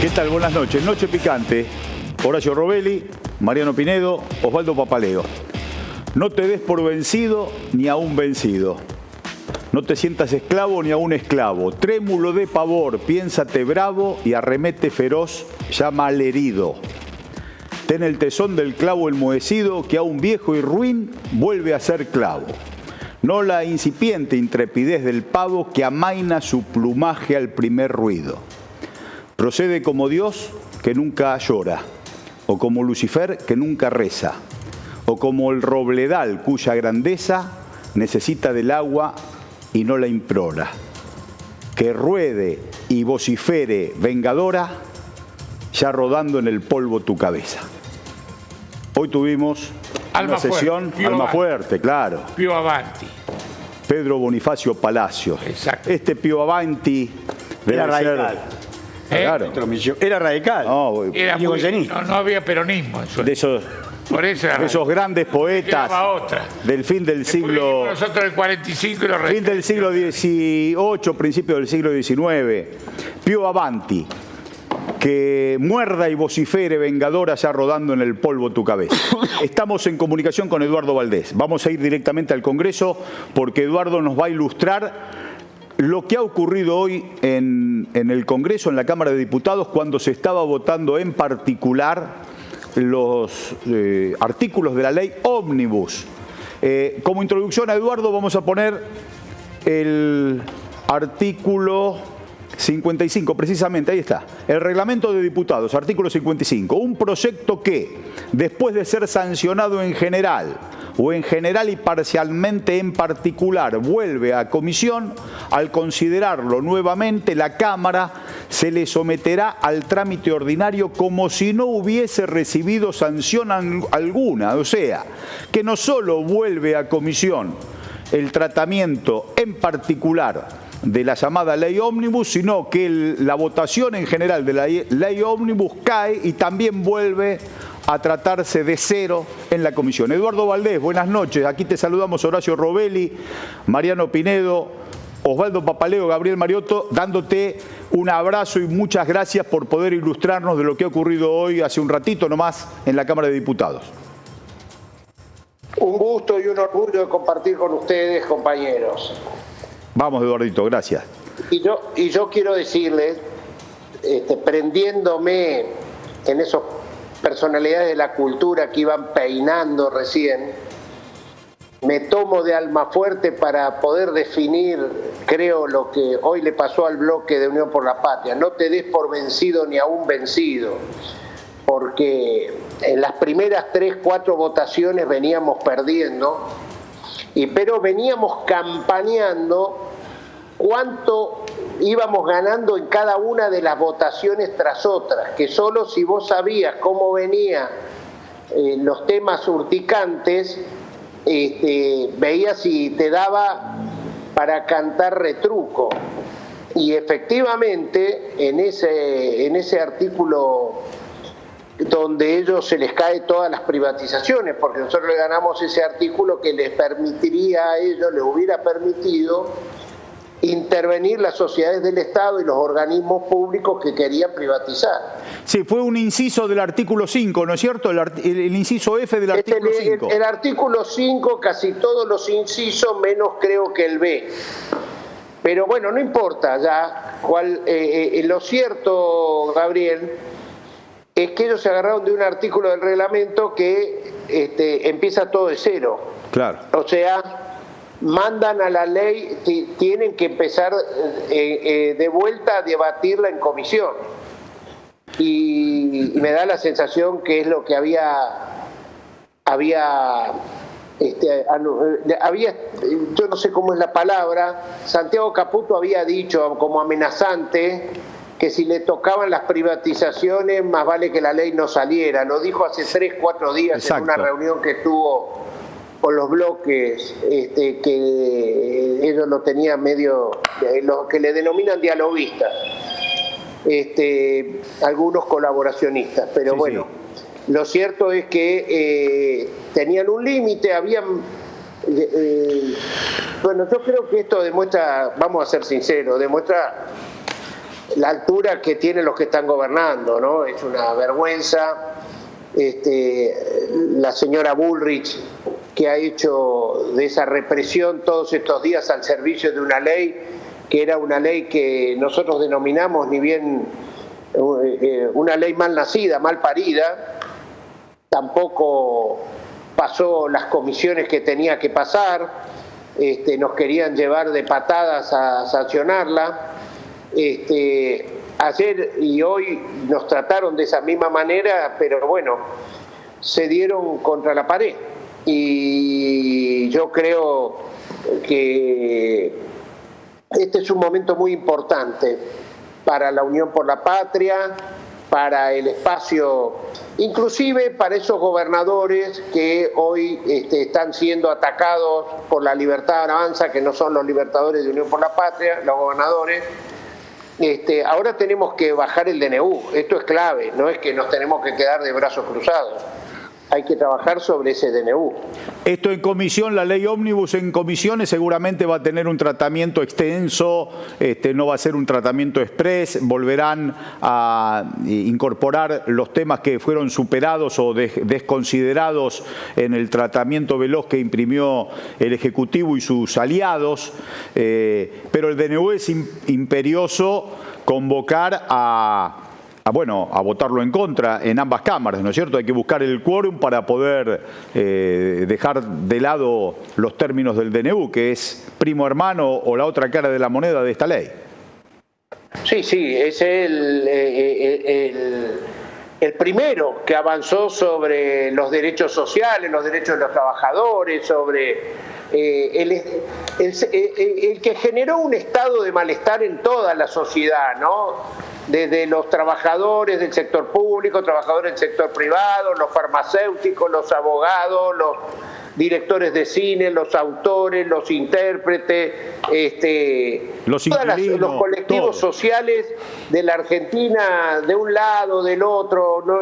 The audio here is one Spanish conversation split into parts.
¿Qué tal? Buenas noches. Noche picante. Horacio Robelli, Mariano Pinedo, Osvaldo Papaleo. No te des por vencido ni a un vencido. No te sientas esclavo ni a un esclavo. Trémulo de pavor, piénsate bravo y arremete feroz, llama al herido. Ten el tesón del clavo enmohecido que a un viejo y ruin vuelve a ser clavo. No la incipiente intrepidez del pavo que amaina su plumaje al primer ruido. Procede como Dios que nunca llora, o como Lucifer que nunca reza, o como el robledal cuya grandeza necesita del agua y no la implora. Que ruede y vocifere vengadora, ya rodando en el polvo tu cabeza. Hoy tuvimos una sesión, Alma Fuerte, claro. Pío Avanti. Pedro Bonifacio Palacio. Exacto. Este Pío Avanti era radical. Claro. Era radical. No, Era no había peronismo en su... de esos, Por eso era de esos grandes poetas otra. del fin del siglo... Nosotros el 45 y lo fin del siglo XVIII, principio del siglo XIX. Pío Avanti. Que muerda y vocifere vengadora ya rodando en el polvo tu cabeza. Estamos en comunicación con Eduardo Valdés. Vamos a ir directamente al Congreso porque Eduardo nos va a ilustrar lo que ha ocurrido hoy en el Congreso, en la Cámara de Diputados, cuando se estaba votando en particular los artículos de la ley Ómnibus. Como introducción a Eduardo vamos a poner el artículo 55, precisamente, ahí está. El reglamento de diputados, artículo 55. Un proyecto que, después de ser sancionado en general o en general y parcialmente en particular, vuelve a comisión, al considerarlo nuevamente, la Cámara se le someterá al trámite ordinario como si no hubiese recibido sanción alguna. O sea, que no solo vuelve a comisión el tratamiento en particular de la llamada ley ómnibus, sino que la votación en general de la ley ómnibus cae y también vuelve a tratarse de cero en la comisión. Eduardo Valdés, buenas noches. Aquí te saludamos Horacio Robelli, Mariano Pinedo, Osvaldo Papaleo, Gabriel Mariotto, dándote un abrazo y muchas gracias por poder ilustrarnos de lo que ha ocurrido hoy, hace un ratito nomás, en la Cámara de Diputados. Un gusto y un orgullo de compartir con ustedes, compañeros. Vamos, Eduardito, gracias. Y yo quiero decirles, prendiéndome en esas personalidades de la cultura que iban peinando recién, me tomo de Almafuerte para poder definir, creo, lo que hoy le pasó al bloque de Unión por la Patria. No te des por vencido ni a un vencido, porque en las primeras 3, 4 votaciones veníamos perdiendo, pero veníamos campañando cuánto íbamos ganando en cada una de las votaciones tras otras, que solo si vos sabías cómo venían los temas urticantes, veías si te daba para cantar retruco. Y efectivamente en ese artículo donde ellos se les cae todas las privatizaciones, porque nosotros le ganamos ese artículo que les permitiría a ellos, les hubiera permitido intervenir las sociedades del Estado y los organismos públicos que querían privatizar. Sí, fue un inciso del artículo 5, ¿no es cierto? El inciso F del artículo 5. El artículo 5, casi todos los incisos, menos creo que el B. Pero bueno, no importa ya. Lo cierto, Gabriel, es que ellos se agarraron de un artículo del reglamento que empieza todo de cero. Claro. O sea, mandan a la ley, tienen que empezar de vuelta a debatirla en comisión. Y me da la sensación que es lo que yo no sé cómo es la palabra, Santiago Caputo había dicho como amenazante que si le tocaban las privatizaciones más vale que la ley no saliera. Lo dijo hace 3, 4 días. Exacto. En una reunión que tuvo con los bloques, que ellos lo tenían medio, lo que le denominan dialoguistas, algunos colaboracionistas, pero sí, bueno, sí. Lo cierto es que tenían un límite, bueno, yo creo que esto demuestra, vamos a ser sinceros, demuestra la altura que tienen los que están gobernando, ¿no? Es una vergüenza. La señora Bullrich, que ha hecho de esa represión todos estos días al servicio de una ley que era una ley que nosotros denominamos ni bien una ley mal nacida, mal parida, tampoco pasó las comisiones que tenía que pasar, nos querían llevar de patadas a sancionarla. Ayer y hoy nos trataron de esa misma manera, pero bueno, se dieron contra la pared. Y yo creo que este es un momento muy importante para la Unión por la Patria, para el espacio, inclusive para esos gobernadores que hoy están siendo atacados por la Libertad Avanza, que no son los libertadores de Unión por la Patria, los gobernadores. Ahora tenemos que bajar el DNU, esto es clave, no es que nos tenemos que quedar de brazos cruzados. Hay que trabajar sobre ese DNU. Esto en comisión, la ley ómnibus en comisiones seguramente va a tener un tratamiento extenso, no va a ser un tratamiento express, volverán a incorporar los temas que fueron superados o desconsiderados en el tratamiento veloz que imprimió el Ejecutivo y sus aliados, pero el DNU es imperioso convocar a votarlo en contra en ambas cámaras, ¿no es cierto? Hay que buscar el quórum para poder dejar de lado los términos del DNU, que es primo hermano o la otra cara de la moneda de esta ley. Sí, es el primero que avanzó sobre los derechos sociales, los derechos de los trabajadores, sobre el que generó un estado de malestar en toda la sociedad, ¿no? Desde los trabajadores del sector público, trabajadores del sector privado, los farmacéuticos, los abogados, los directores de cine, los autores, los intérpretes, los colectivos sociales de la Argentina, de un lado, del otro, ¿no?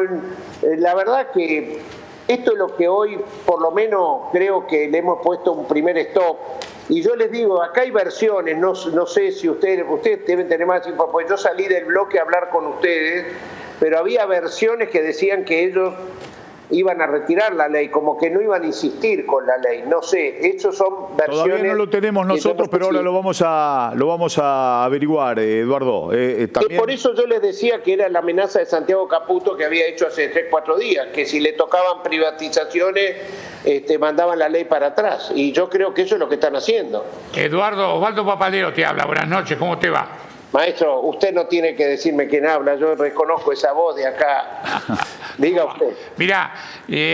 La verdad que esto es lo que hoy, por lo menos, creo que le hemos puesto un primer stop. Y yo les digo, acá hay versiones, no sé si ustedes deben tener más información, porque yo salí del bloque a hablar con ustedes, pero había versiones que decían que ellos iban a retirar la ley, como que no iban a insistir con la ley. No sé, esas son versiones... Todavía no lo tenemos nosotros, pero ahora lo vamos a averiguar, Eduardo. También... Por eso yo les decía que era la amenaza de Santiago Caputo que había hecho hace 3-4 días, que si le tocaban privatizaciones, mandaban la ley para atrás. Y yo creo que eso es lo que están haciendo. Eduardo, Osvaldo Papaleo te habla. Buenas noches, ¿cómo te va? Maestro, usted no tiene que decirme quién habla, yo reconozco esa voz de acá. Diga usted. Mirá,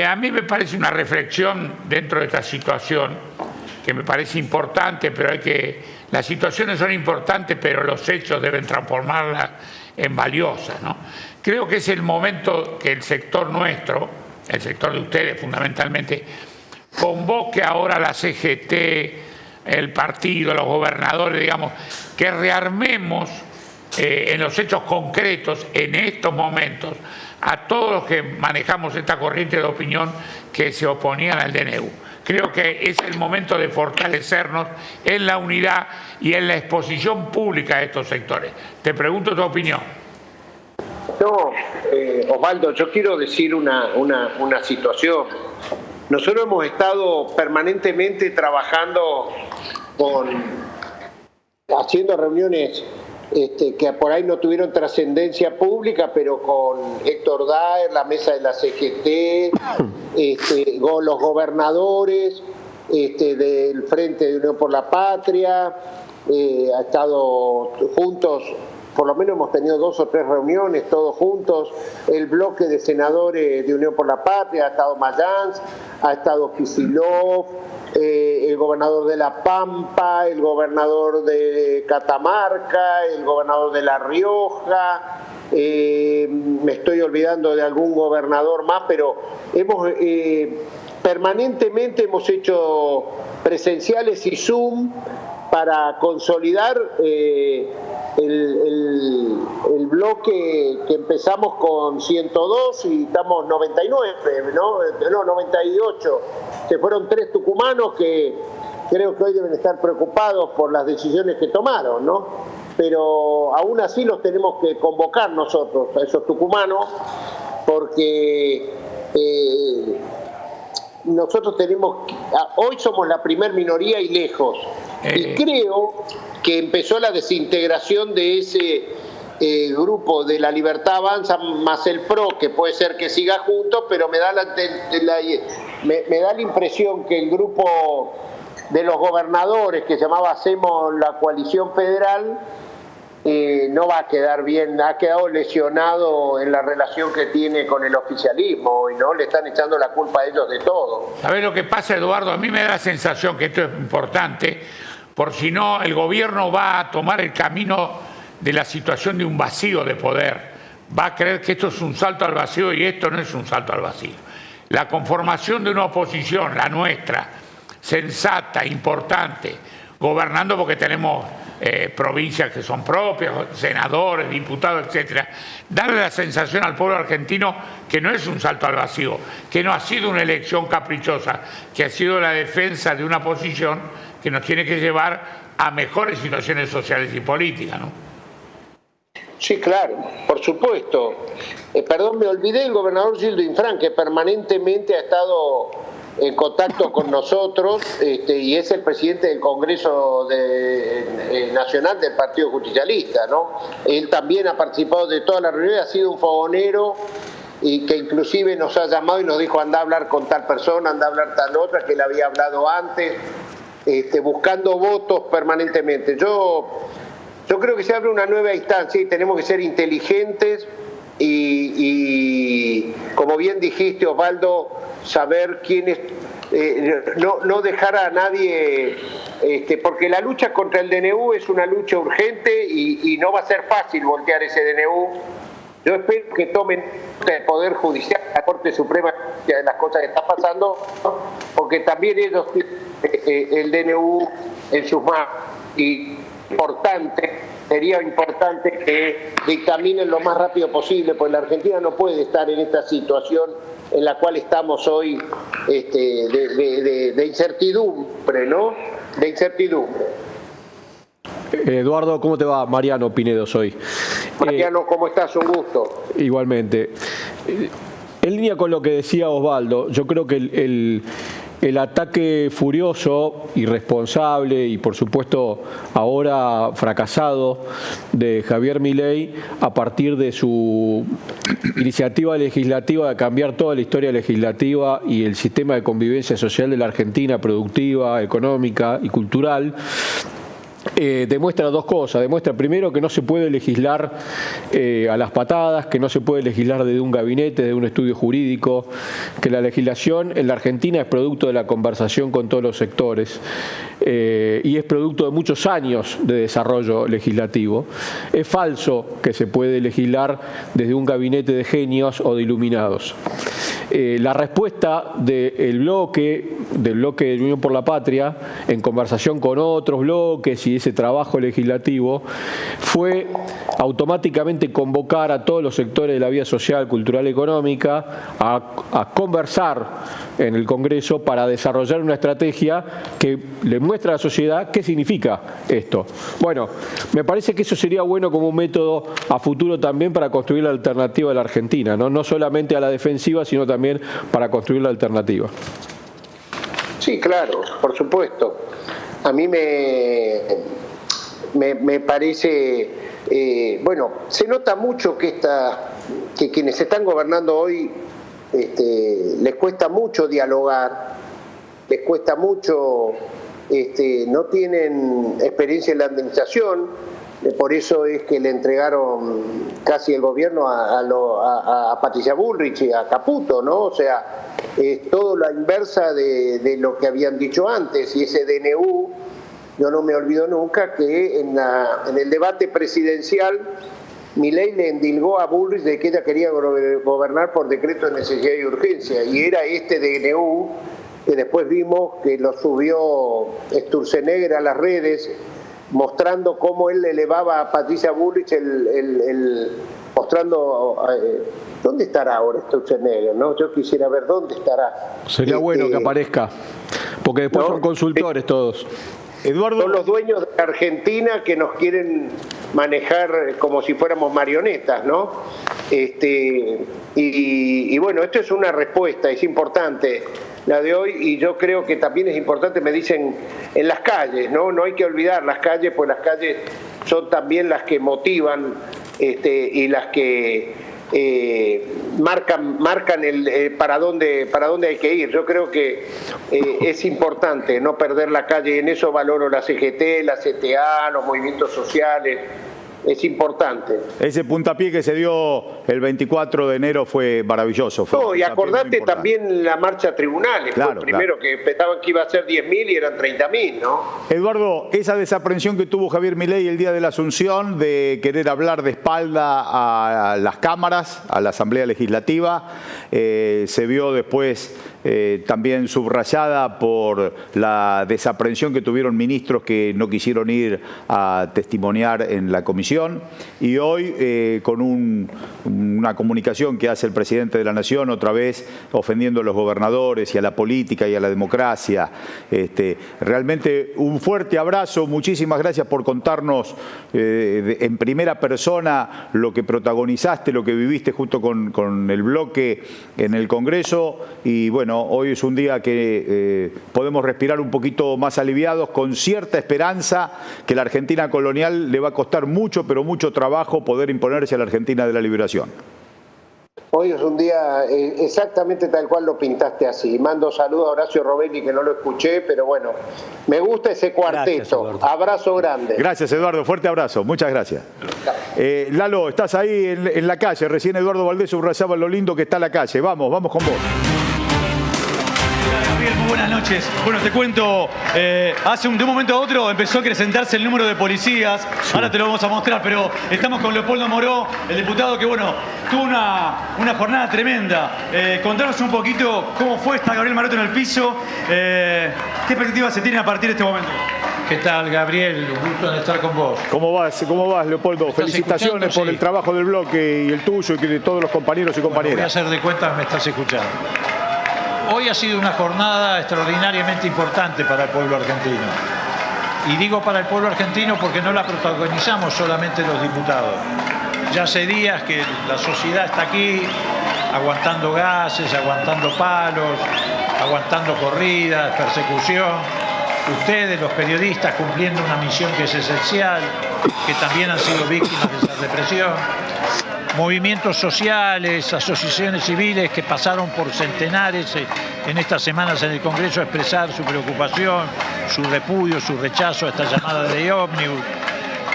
a mí me parece una reflexión dentro de esta situación que me parece importante, pero las situaciones son importantes, pero los hechos deben transformarlas en valiosas, ¿no? Creo que es el momento que el sector nuestro, el sector de ustedes fundamentalmente, convoque ahora a la CGT, el partido, los gobernadores, digamos, que rearmemos en los hechos concretos en estos momentos a todos los que manejamos esta corriente de opinión que se oponían al DNU. Creo que es el momento de fortalecernos en la unidad y en la exposición pública de estos sectores. Te pregunto tu opinión. No, Osvaldo, yo quiero decir una situación. Nosotros hemos estado permanentemente trabajando haciendo reuniones que por ahí no tuvieron trascendencia pública, pero con Héctor Daer, la mesa de la CGT, con los gobernadores del Frente de Unión por la Patria, ha estado juntos. Por lo menos hemos tenido 2 o 3 reuniones, todos juntos. El bloque de senadores de Unión por la Patria, ha estado Mayans, ha estado Kicillof, el gobernador de La Pampa, el gobernador de Catamarca, el gobernador de La Rioja. Me estoy olvidando de algún gobernador más, pero permanentemente hemos hecho presenciales y Zoom para consolidar el bloque que empezamos con 102 y estamos 99, ¿no? No, 98. Se fueron 3 tucumanos que creo que hoy deben estar preocupados por las decisiones que tomaron, ¿no? pero aún así los tenemos que convocar nosotros, a esos tucumanos, porque nosotros hoy somos la primer minoría y lejos, y creo que empezó la desintegración de ese grupo de La Libertad Avanza más el PRO, que puede ser que siga juntos, pero me da la impresión que el grupo de los gobernadores, que se llamaba Hacemos la Coalición Federal, no va a quedar bien, ha quedado lesionado en la relación que tiene con el oficialismo, y no le están echando la culpa a ellos de todo. ¿Sabés lo que pasa, Eduardo? A mí me da la sensación que esto es importante, por si no el gobierno va a tomar el camino de la situación de un vacío de poder, va a creer que esto es un salto al vacío, y esto no es un salto al vacío. La conformación de una oposición, la nuestra, sensata, importante, gobernando porque tenemos provincias que son propias, senadores, diputados, etcétera, darle la sensación al pueblo argentino que no es un salto al vacío, que no ha sido una elección caprichosa, que ha sido la defensa de una posición que nos tiene que llevar a mejores situaciones sociales y políticas, ¿no? Sí, claro, por supuesto. Perdón, me olvidé del gobernador Gildo Infran, que permanentemente ha estado en contacto con nosotros, y es el presidente del Congreso Nacional del Partido Justicialista, ¿no? Él también ha participado de todas las reuniones, ha sido un fogonero, y que inclusive nos ha llamado y nos dijo: anda a hablar con tal persona, anda a hablar tal otra, que él había hablado antes, buscando votos permanentemente. Yo creo que se abre una nueva instancia y tenemos que ser inteligentes y como bien dijiste, Osvaldo, saber quiénes, no dejar a nadie, porque la lucha contra el DNU es una lucha urgente y no va a ser fácil voltear ese DNU. Yo espero que tomen el Poder Judicial, la Corte Suprema, de las cosas que están pasando, porque también ellos tienen el DNU en sus manos, y sería importante que dictaminen lo más rápido posible, porque la Argentina no puede estar en esta situación en la cual estamos hoy, de incertidumbre, ¿no? De incertidumbre. Eduardo, ¿cómo te va? Mariano Pinedo soy. Mariano, ¿cómo estás? Un gusto. Igualmente. En línea con lo que decía Osvaldo, yo creo que el ataque furioso, irresponsable y por supuesto ahora fracasado de Javier Milei a partir de su iniciativa legislativa de cambiar toda la historia legislativa y el sistema de convivencia social de la Argentina, productiva, económica y cultural, demuestra dos cosas. Demuestra primero que no se puede legislar a las patadas, que no se puede legislar desde un gabinete, desde un estudio jurídico, que la legislación en la Argentina es producto de la conversación con todos los sectores y es producto de muchos años de desarrollo legislativo. Es falso que se puede legislar desde un gabinete de genios o de iluminados. La respuesta del bloque de Unión por la Patria, en conversación con otros bloques y ese trabajo legislativo, fue automáticamente convocar a todos los sectores de la vida social, cultural y económica a conversar en el Congreso para desarrollar una estrategia que le muestre a la sociedad qué significa esto. Bueno, me parece que eso sería bueno como un método a futuro también para construir la alternativa de la Argentina, ¿no? No solamente a la defensiva, sino también para construir la alternativa. Sí, claro, por supuesto. A mí me parece, bueno, se nota mucho que quienes están gobernando hoy les cuesta mucho dialogar, les cuesta mucho, no tienen experiencia en la administración. Por eso es que le entregaron casi el gobierno a Patricia Bullrich y a Caputo, ¿no? O sea, es todo la inversa de lo que habían dicho antes. Y ese DNU, yo no me olvido nunca que en el debate presidencial Milei le endilgó a Bullrich de que ella quería gobernar por decreto de necesidad y urgencia. Y era este DNU que después vimos que lo subió Sturzenegger a las redes, mostrando cómo él le elevaba a Patricia Bullrich, mostrando dónde estará ahora Sturzenegger, ¿no? Yo quisiera ver dónde estará. Sería bueno que aparezca, porque después son consultores todos. Eduardo. Son los dueños de Argentina que nos quieren manejar como si fuéramos marionetas, ¿no? Y bueno, esto es una respuesta, es importante la de hoy, y yo creo que también es importante, me dicen, en las calles, ¿no? No hay que olvidar las calles, pues las calles son también las que motivan y las que marcan el para dónde hay que ir. Yo creo que es importante no perder la calle, y en eso valoro la CGT, la CTA, los movimientos sociales. Es importante. Ese puntapié que se dio el 24 de enero fue maravilloso. Fue y acordate también la marcha a tribunales. Claro, fue primero, que pensaban que iba a ser 10.000 y eran 30.000, ¿no? Eduardo, esa desaprensión que tuvo Javier Milei el día de la Asunción de querer hablar de espalda a las cámaras, a la Asamblea Legislativa, se vio después también subrayada por la desaprensión que tuvieron ministros que no quisieron ir a testimoniar en la comisión, y hoy con una comunicación que hace el presidente de la Nación, otra vez ofendiendo a los gobernadores y a la política y a la democracia. Realmente un fuerte abrazo, muchísimas gracias por contarnos en primera persona lo que protagonizaste, lo que viviste junto con el bloque en el Congreso, y bueno, hoy es un día que podemos respirar un poquito más aliviados, con cierta esperanza que la Argentina colonial le va a costar mucho, pero mucho trabajo poder imponerse a la Argentina de la liberación. Hoy es un día exactamente tal cual lo pintaste así. Mando saludos a Horacio Robelli, que no lo escuché, pero bueno, me gusta ese cuarteto. Gracias, abrazo grande. Gracias, Eduardo, fuerte abrazo, muchas gracias. Lalo, estás ahí en la calle, recién Eduardo Valdés subrayaba lo lindo que está la calle. Vamos con vos. Muy buenas noches. Bueno, te cuento, de un momento a otro empezó a acrecentarse el número de policías. Sí. Ahora te lo vamos a mostrar, pero estamos con Leopoldo Moró, el diputado que, bueno, tuvo una jornada tremenda. Contanos un poquito cómo fue, está Gabriel Maroto en el piso. ¿Qué expectativas se tienen a partir de este momento? ¿Qué tal, Gabriel? Un gusto de estar con vos. ¿Cómo vas, Leopoldo? Felicitaciones por el trabajo del bloque y el tuyo y de todos los compañeros y compañeras. Bueno, voy a hacer de cuenta que me estás escuchando. Hoy ha sido una jornada extraordinariamente importante para el pueblo argentino. Y digo para el pueblo argentino porque no la protagonizamos solamente los diputados. Ya hace días que la sociedad está aquí, aguantando gases, aguantando palos, aguantando corridas, persecución. Ustedes, los periodistas, cumpliendo una misión que es esencial, que también han sido víctimas de esa represión. Movimientos sociales, asociaciones civiles que pasaron por centenares en estas semanas en el Congreso a expresar su preocupación, su repudio, su rechazo a esta llamada de ley ómnibus.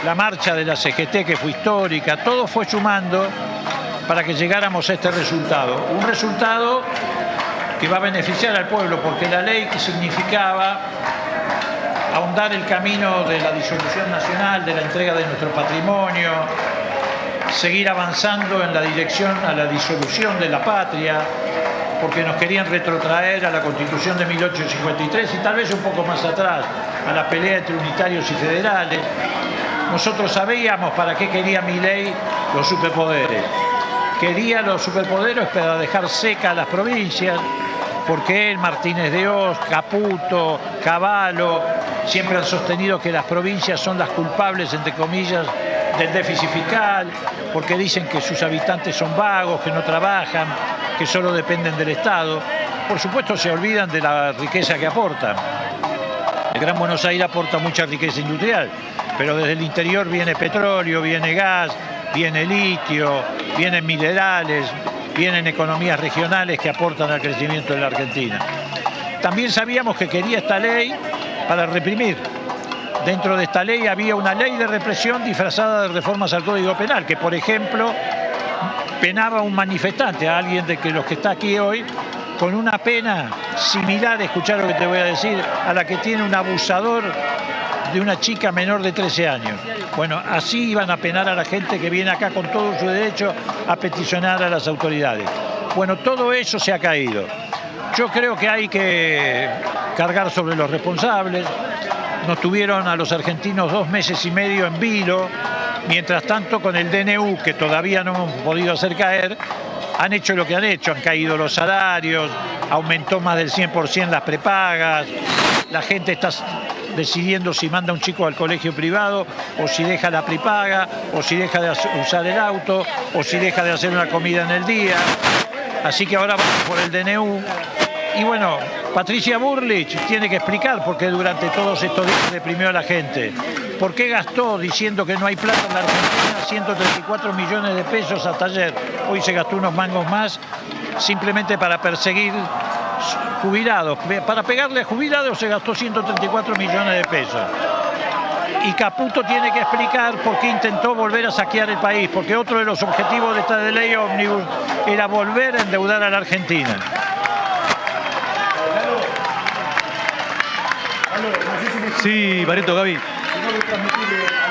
La marcha de la CGT, que fue histórica, todo fue sumando para que llegáramos a este resultado. Un resultado que va a beneficiar al pueblo, porque la ley que significaba ahondar el camino de la disolución nacional, de la entrega de nuestro patrimonio, seguir avanzando en la dirección a la disolución de la patria, porque nos querían retrotraer a la Constitución de 1853 y tal vez un poco más atrás, a la pelea entre unitarios y federales. Nosotros sabíamos para qué quería Milei los superpoderes. Quería los superpoderes para dejar secas las provincias, porque él, Martínez de Hoz, Caputo, Cavallo, siempre han sostenido que las provincias son las culpables, entre comillas, del déficit fiscal, porque dicen que sus habitantes son vagos, que no trabajan, que solo dependen del Estado. Por supuesto se olvidan de la riqueza que aportan. El Gran Buenos Aires aporta mucha riqueza industrial, pero desde el interior viene petróleo, viene gas, viene litio, vienen minerales, vienen economías regionales que aportan al crecimiento de la Argentina. También sabíamos que quería esta ley para reprimir. Dentro de esta ley había una ley de represión disfrazada de reformas al Código Penal, que por ejemplo penaba a un manifestante, a alguien de los que está aquí hoy, con una pena similar, escuchá lo que te voy a decir, a la que tiene un abusador de una chica menor de 13 años. Bueno, así iban a penar a la gente que viene acá con todo su derecho a peticionar a las autoridades. Bueno, todo eso se ha caído. Yo creo que hay que cargar sobre los responsables. Nos tuvieron a los argentinos 2 meses y medio en vilo. Mientras tanto, con el DNU, que todavía no hemos podido hacer caer, han hecho lo que han hecho. Han caído los salarios, aumentó más del 100% las prepagas, la gente está decidiendo si manda un chico al colegio privado, o si deja la prepaga, o si deja de usar el auto, o si deja de hacer una comida en el día. Así que ahora vamos por el DNU. Y bueno, Patricia Bullrich tiene que explicar por qué durante todos estos días deprimió a la gente. ¿Por qué gastó, diciendo que no hay plata en la Argentina, 134 millones de pesos hasta ayer? Hoy se gastó unos mangos más simplemente para perseguir jubilados. Para pegarle a jubilados se gastó 134 millones de pesos. Y Caputo tiene que explicar por qué intentó volver a saquear el país, porque otro de los objetivos de esta ley ómnibus era volver a endeudar a la Argentina. Sí, Barreto, Gaby.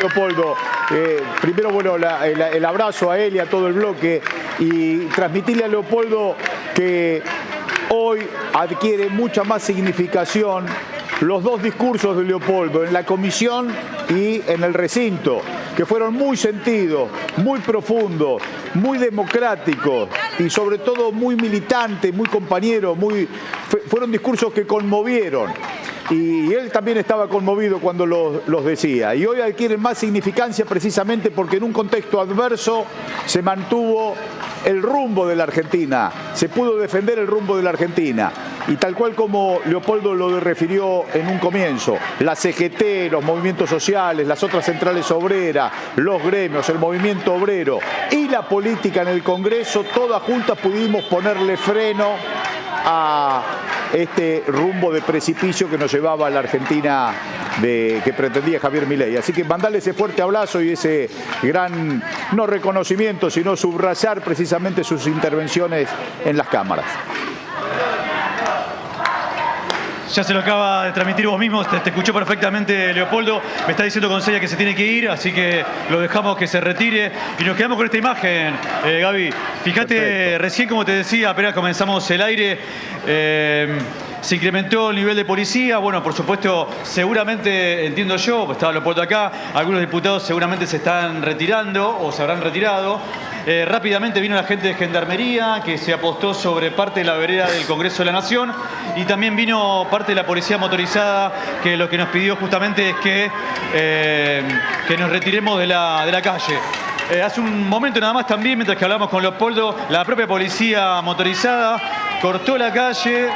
Leopoldo, primero, bueno, el abrazo a él y a todo el bloque, y transmitirle a Leopoldo que hoy adquiere mucha más significación los dos discursos de Leopoldo en la comisión y en el recinto, que fueron muy sentidos, muy profundos, muy democráticos y sobre todo muy militantes, muy compañeros, fueron discursos que conmovieron. Y él también estaba conmovido cuando los decía. Y hoy adquieren más significancia precisamente porque en un contexto adverso se mantuvo el rumbo de la Argentina, se pudo defender el rumbo de la Argentina. Y tal cual como Leopoldo lo refirió en un comienzo, la CGT, los movimientos sociales, las otras centrales obreras, los gremios, el movimiento obrero y la política en el Congreso, todas juntas pudimos ponerle freno a este rumbo de precipicio que nos llevaba a la Argentina que pretendía Javier Milei. Así que mandarle ese fuerte abrazo y ese gran, no reconocimiento, sino subrayar precisamente sus intervenciones en las cámaras. Ya se lo acaba de transmitir vos mismo, te escuchó perfectamente Leopoldo, me está diciendo con señas que se tiene que ir, así que lo dejamos que se retire y nos quedamos con esta imagen, Gaby. Fíjate, perfecto. Recién, como te decía, apenas comenzamos el aire, se incrementó el nivel de policía. Bueno, por supuesto, seguramente, entiendo yo, estaba Leopoldo acá, algunos diputados seguramente se están retirando o se habrán retirado. Rápidamente vino la gente de Gendarmería que se apostó sobre parte de la vereda del Congreso de la Nación, y también vino parte de la policía motorizada, que lo que nos pidió justamente es que nos retiremos de la calle. Hace un momento nada más también, mientras que hablamos con Leopoldo, la propia policía motorizada cortó la calle,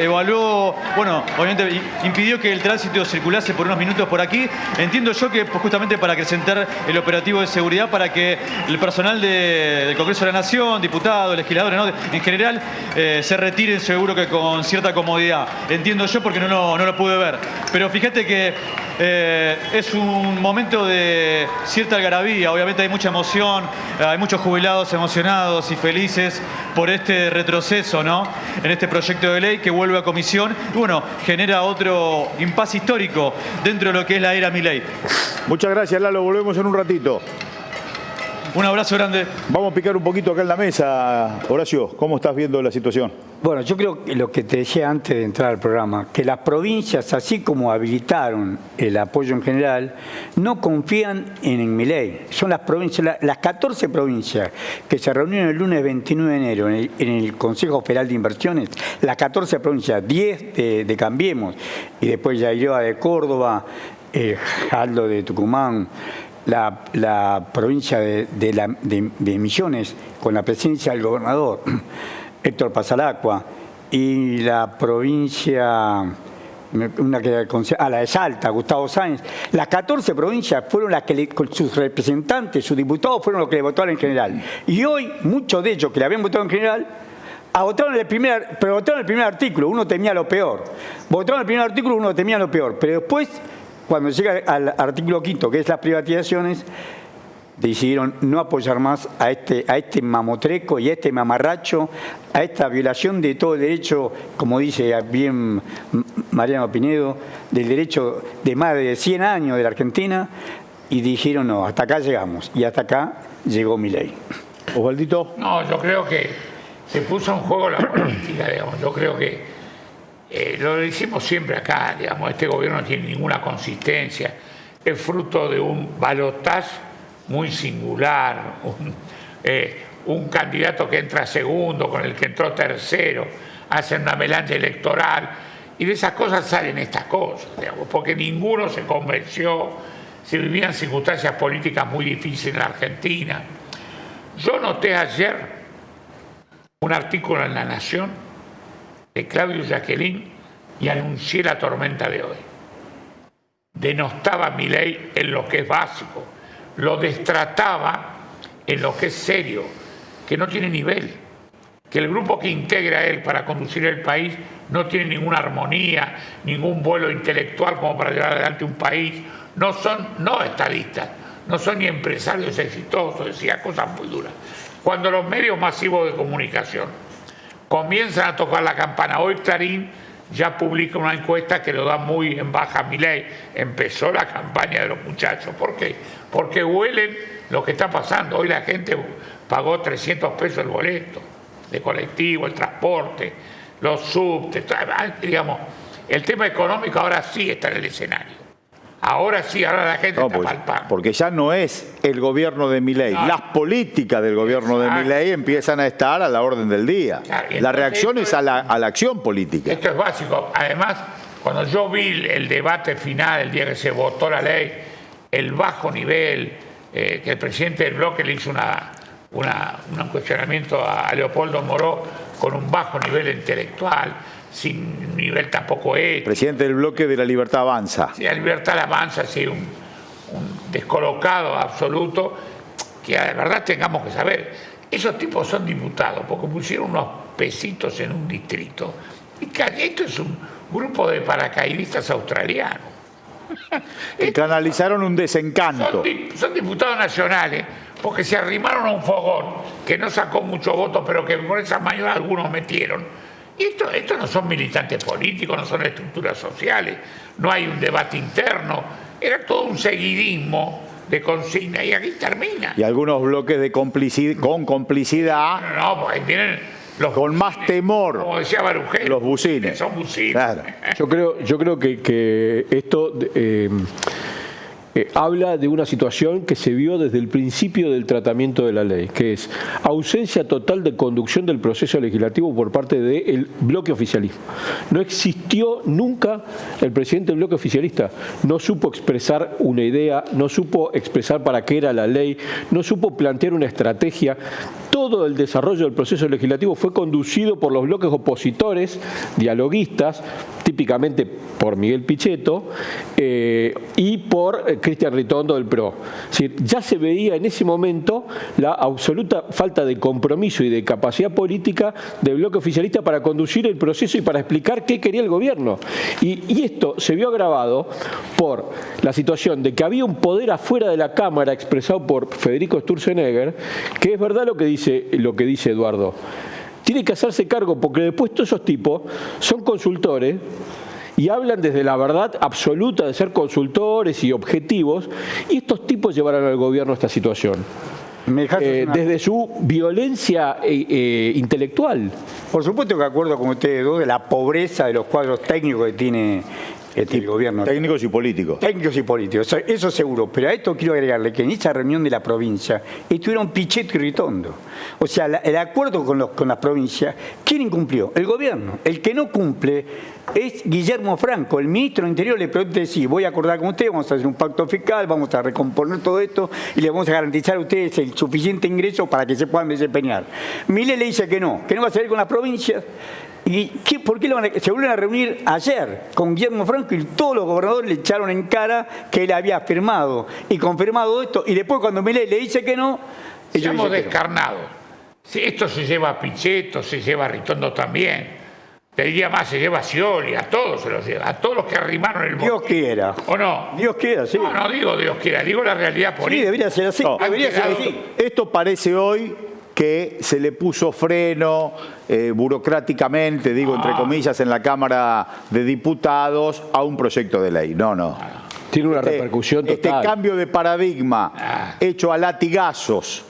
evaluó, bueno, obviamente impidió que el tránsito circulase por unos minutos por aquí. Entiendo yo que justamente para acrecentar el operativo de seguridad, para que el personal del Congreso de la Nación, diputados, legisladores, ¿no?, en general, se retiren seguro que con cierta comodidad. Entiendo yo porque no lo pude ver. Pero fíjate que es un momento de cierta algarabía, obviamente hay mucha emoción, hay muchos jubilados emocionados y felices por este retroceso, ¿no?, en este proyecto de ley que vuelve a comisión y bueno, genera otro impasse histórico dentro de lo que es la era Milei. Muchas gracias, Lalo, volvemos en un ratito. Un abrazo grande. Vamos a picar un poquito acá en la mesa. Horacio, ¿cómo estás viendo la situación? Bueno, yo creo que lo que te decía antes de entrar al programa, que las provincias, así como habilitaron el apoyo en general, no confían en Milei. Son las provincias, las 14 provincias que se reunieron el lunes 29 de enero en el Consejo Federal de Inversiones, las 14 provincias, 10 de Cambiemos, y después Yairioa de Córdoba, Jaldo de Tucumán, la provincia de Misiones, con la presencia del gobernador Héctor Pasalacqua, y la provincia, la de Salta, Gustavo Sáenz. Las 14 provincias fueron las que con sus representantes, sus diputados, fueron los que le votaron en general. Y hoy, muchos de ellos que le habían votado en general, votaron el primer artículo, uno temía lo peor. Votaron el primer artículo, uno temía lo peor. Pero después, cuando llega al artículo 5, que es las privatizaciones, decidieron no apoyar más a este mamotreco y a este mamarracho, a esta violación de todo el derecho, como dice bien Mariano Pinedo, del derecho de más de 100 años de la Argentina, y dijeron no, hasta acá llegamos, y hasta acá llegó Milei. Osvaldito. No, yo creo que se puso en juego la política, digamos. Yo creo que lo decimos siempre acá, digamos, este gobierno no tiene ninguna consistencia, es fruto de un balotaje muy singular, un candidato que entra segundo con el que entró tercero, hacen una melange electoral Y de esas cosas salen estas cosas, digamos, porque ninguno se convenció, se vivían circunstancias políticas muy difíciles en la Argentina. Yo noté ayer un artículo en La Nación de Claudio Jacqueline y anuncié la tormenta de hoy. Denostaba a Milei en lo que es básico, lo destrataba en lo que es serio, que no tiene nivel, que el grupo que integra a él para conducir el país no tiene ninguna armonía, ningún vuelo intelectual como para llevar adelante un país, no son estadistas, no son ni empresarios exitosos, decía cosas muy duras. Cuando los medios masivos de comunicación comienzan a tocar la campana, hoy Clarín ya publica una encuesta que lo da muy en baja a Milei. Empezó la campaña de los muchachos. ¿Por qué? Porque huelen lo que está pasando. Hoy la gente pagó 300 pesos el boleto de colectivo, el transporte, los subtes, digamos. El tema económico ahora sí está en el escenario. Ahora sí, ahora la gente está palpando. Porque ya no es el gobierno de Milei. No. Las políticas del gobierno de Milei empiezan a estar a la orden del día. Claro, la reacción es a la acción política. Esto es básico. Además, cuando yo vi el debate final, el día que se votó la ley, el bajo nivel, que el presidente del bloque le hizo un cuestionamiento a Leopoldo Moró con un bajo nivel intelectual, sin nivel tampoco ético. Presidente del bloque de La Libertad Avanza. Sí, La Libertad Avanza, sí, un descolocado absoluto, que de verdad tengamos que saber. Esos tipos son diputados porque pusieron unos pesitos en un distrito. Y esto es un grupo de paracaidistas australianos. Que canalizaron un desencanto. Son diputados nacionales porque se arrimaron a un fogón que no sacó muchos votos, pero que por esa mayoría algunos metieron. Y esto no son militantes políticos, no son estructuras sociales, no hay un debate interno, era todo un seguidismo de consigna y aquí termina. Y algunos bloques de con complicidad. No, porque tienen los con bucines, más temor. Como decía Barugel, los bucines. Son bucines. Claro. Yo creo que esto habla de una situación que se vio desde el principio del tratamiento de la ley, que es ausencia total de conducción del proceso legislativo por parte del bloque oficialismo. No existió nunca el presidente del bloque oficialista, no supo expresar una idea, no supo expresar para qué era la ley, no supo plantear una estrategia. Todo el desarrollo del proceso legislativo fue conducido por los bloques opositores, dialoguistas, típicamente por Miguel Pichetto y por Cristian Ritondo del PRO. Es decir, ya se veía en ese momento la absoluta falta de compromiso y de capacidad política del bloque oficialista para conducir el proceso y para explicar qué quería el gobierno. Y esto se vio agravado por la situación de que había un poder afuera de la Cámara expresado por Federico Sturzenegger, que es verdad lo que dice Eduardo. Tiene que hacerse cargo porque después todos esos tipos son consultores y hablan desde la verdad absoluta de ser consultores y objetivos, y estos tipos llevarán al gobierno a esta situación. Desde su violencia intelectual. Por supuesto que acuerdo con ustedes dos de la pobreza de los cuadros técnicos que tiene el gobierno. Técnicos y políticos. Técnicos y políticos, eso seguro. Pero a esto quiero agregarle que en esa reunión de la provincia estuvieron Pichetto y Ritondo. O sea, el acuerdo con las provincias, ¿quién incumplió? El gobierno. El que no cumple es Guillermo Franco. El ministro del Interior le pregunta, sí, voy a acordar con usted, vamos a hacer un pacto fiscal, vamos a recomponer todo esto y le vamos a garantizar a ustedes el suficiente ingreso para que se puedan desempeñar. Milei le dice que no va a salir con las provincias. ¿Y por qué se volvieron a reunir ayer con Guillermo Franco y todos los gobernadores le echaron en cara que él había firmado y confirmado esto? Y después cuando Milei le dice que no, seamos descarnados. Si esto se lleva a Pichetto, se lleva a Ritondo también. Te diría más, se lleva a Scioli, a todos se los lleva, a todos los que arrimaron el voto. Dios quiera. ¿O no? Dios quiera, sí. No digo Dios quiera, digo la realidad política. Sí, debería ser así. No, debería ser así. Esto parece hoy que se le puso freno burocráticamente, digo entre comillas, en la Cámara de Diputados a un proyecto de ley. No. Tiene una repercusión total. Este cambio de paradigma hecho a latigazos